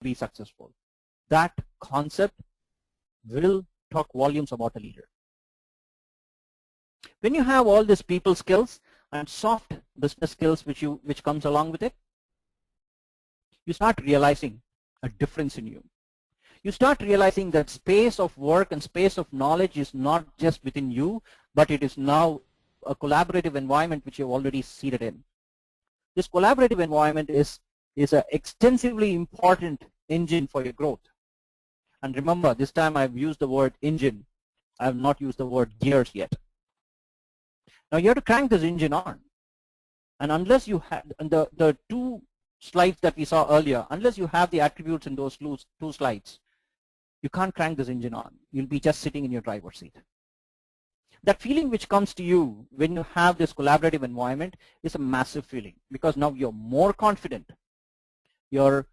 be successful. That concept will talk volumes about a leader. When you have all these people skills and soft business skills which comes along with it, you start realizing a difference in you. You start realizing that space of work and space of knowledge is not just within you, but it is now a collaborative environment which you've already seated in. This collaborative environment is an extensively important engine for your growth. And remember, this time I've used the word engine. I have not used the word gears yet. Now you have to crank this engine on. And unless you have the two slides that we saw earlier, unless you have the attributes in those two slides, you can't crank this engine on. You'll be just sitting in your driver's seat. That feeling which comes to you when you have this collaborative environment is a massive feeling, because now you're more confident. You're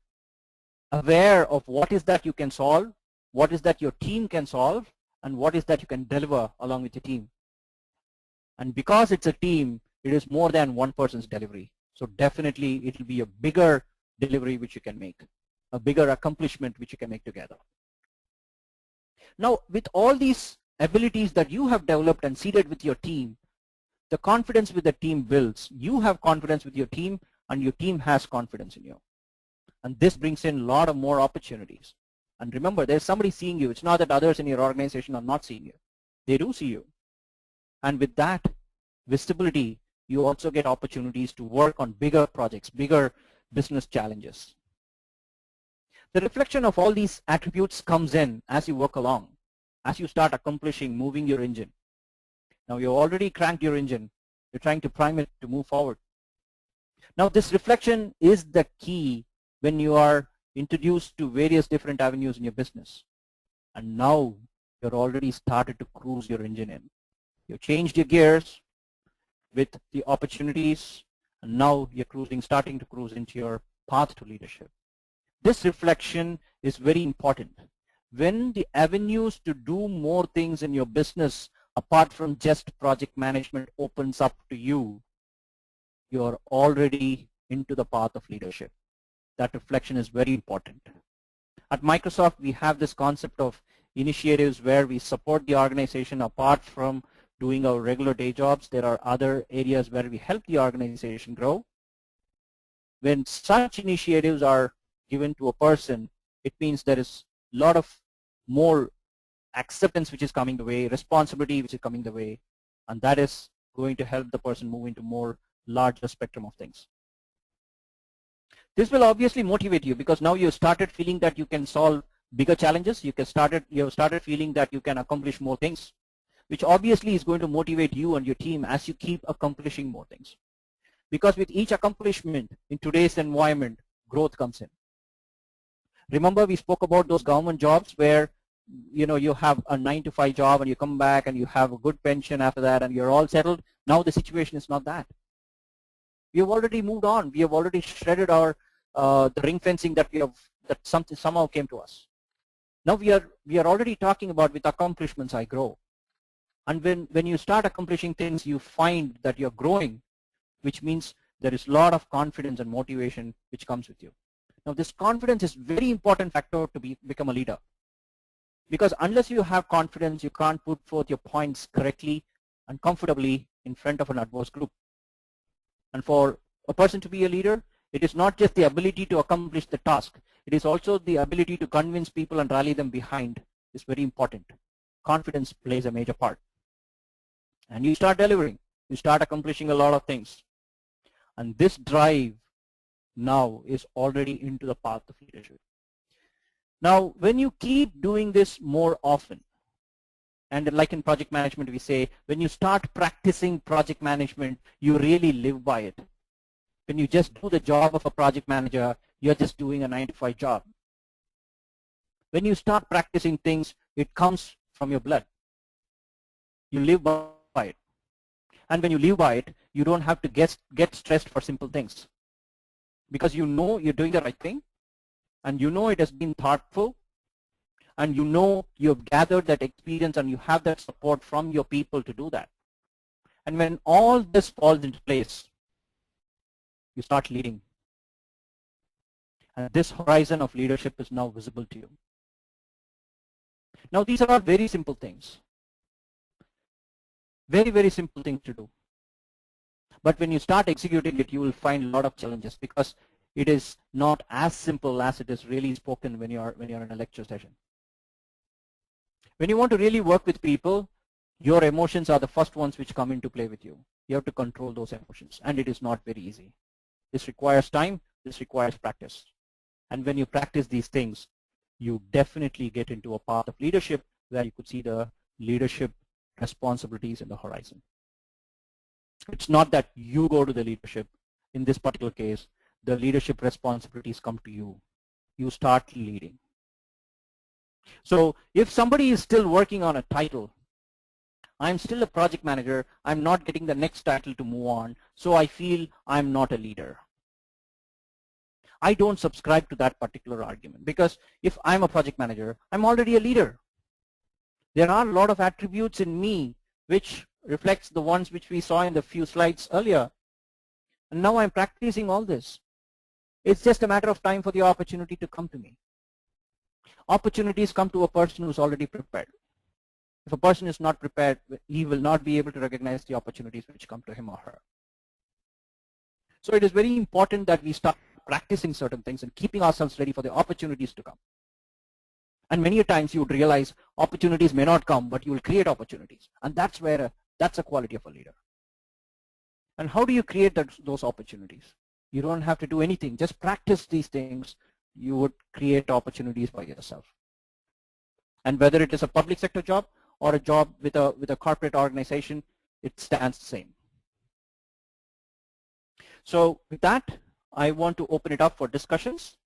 aware of what is that you can solve, what is that your team can solve, and what is that you can deliver along with your team. And because it's a team, it is more than one person's delivery. So definitely it will be a bigger delivery which you can make, a bigger accomplishment which you can make together. Now, with all these abilities that you have developed and seeded with your team, the confidence with the team builds. You have confidence with your team, and your team has confidence in you. And this brings in a lot of more opportunities. And remember, there's somebody seeing you. It's not that others in your organization are not seeing you. They do see you. And with that visibility, you also get opportunities to work on bigger projects, bigger business challenges. The reflection of all these attributes comes in as you work along, as you start accomplishing, moving your engine. Now you've already cranked your engine. You're trying to prime it to move forward. Now this reflection is the key when you are introduced to various different avenues in your business. And now you're already started to cruise your engine in. You've changed your gears with the opportunities, and now you're starting to cruise into your path to leadership. This reflection is very important. When the avenues to do more things in your business apart from just project management opens up to you, you're already into the path of leadership. That reflection is very important. At Microsoft, we have this concept of initiatives where we support the organization apart from doing our regular day jobs. There are other areas where we help the organization grow. When such initiatives are given to a person, it means there is a lot of more acceptance which is coming the way, responsibility which is coming the way, and that is going to help the person move into more larger spectrum of things. This will obviously motivate you, because now you started feeling that you can solve bigger challenges. You have started feeling that you can accomplish more things, which obviously is going to motivate you and your team as you keep accomplishing more things. Because with each accomplishment in today's environment, growth comes in. Remember, we spoke about those government jobs where you have a 9-to-5 job and you come back and you have a good pension after that and you're all settled. Now the situation is not that. We have already moved on. We have already shredded our the ring fencing that somehow came to us. Now we are already talking about, with accomplishments I grow. And when you start accomplishing things, you find that you're growing, which means there is a lot of confidence and motivation which comes with you. Now this confidence is very important factor to become a leader. Because unless you have confidence, you can't put forth your points correctly and comfortably in front of an adverse group. And for a person to be a leader, it is not just the ability to accomplish the task. It is also the ability to convince people and rally them behind is very important. Confidence plays a major part. And you start delivering. You start accomplishing a lot of things. And this drive now is already into the path of leadership. Now, when you keep doing this more often, and like in project management we say, when you start practicing project management, you really live by it. When you just do the job of a project manager, you're just doing a 9-to-5 job. When you start practicing things, it comes from your blood. You live by it. And when you live by it, you don't have to get stressed for simple things. Because you know you're doing the right thing, and you know it has been thoughtful, and you know you've gathered that experience and you have that support from your people to do that. And when all this falls into place, you start leading. And this horizon of leadership is now visible to you. Now, these are all very simple things. Very, very simple things to do. But when you start executing it, you will find a lot of challenges because it is not as simple as it is really spoken when you're in a lecture session. When you want to really work with people, your emotions are the first ones which come into play with you. You have to control those emotions, and it is not very easy. This requires time, this requires practice. And when you practice these things, you definitely get into a path of leadership where you could see the leadership responsibilities in the horizon. It's not that you go to the leadership. In this particular case, the leadership responsibilities come to you. You start leading. So if somebody is still working on a title, I'm still a project manager, I'm not getting the next title to move on, so I feel I'm not a leader. I don't subscribe to that particular argument because if I'm a project manager, I'm already a leader. There are a lot of attributes in me which reflects the ones which we saw in the few slides earlier. And now I'm practicing all this. It's just a matter of time for the opportunity to come to me. Opportunities come to a person who's already prepared. If a person is not prepared, he will not be able to recognize the opportunities which come to him or her. So it is very important that we start practicing certain things and keeping ourselves ready for the opportunities to come. And many times you would realize opportunities may not come, but you will create opportunities. And that's where that's a quality of a leader. And how do you create those opportunities? You don't have to do anything. Just practice these things. You would create opportunities by yourself. And whether it is a public sector job or a job with a corporate organization, it stands the same. So with that, I want to open it up for discussions.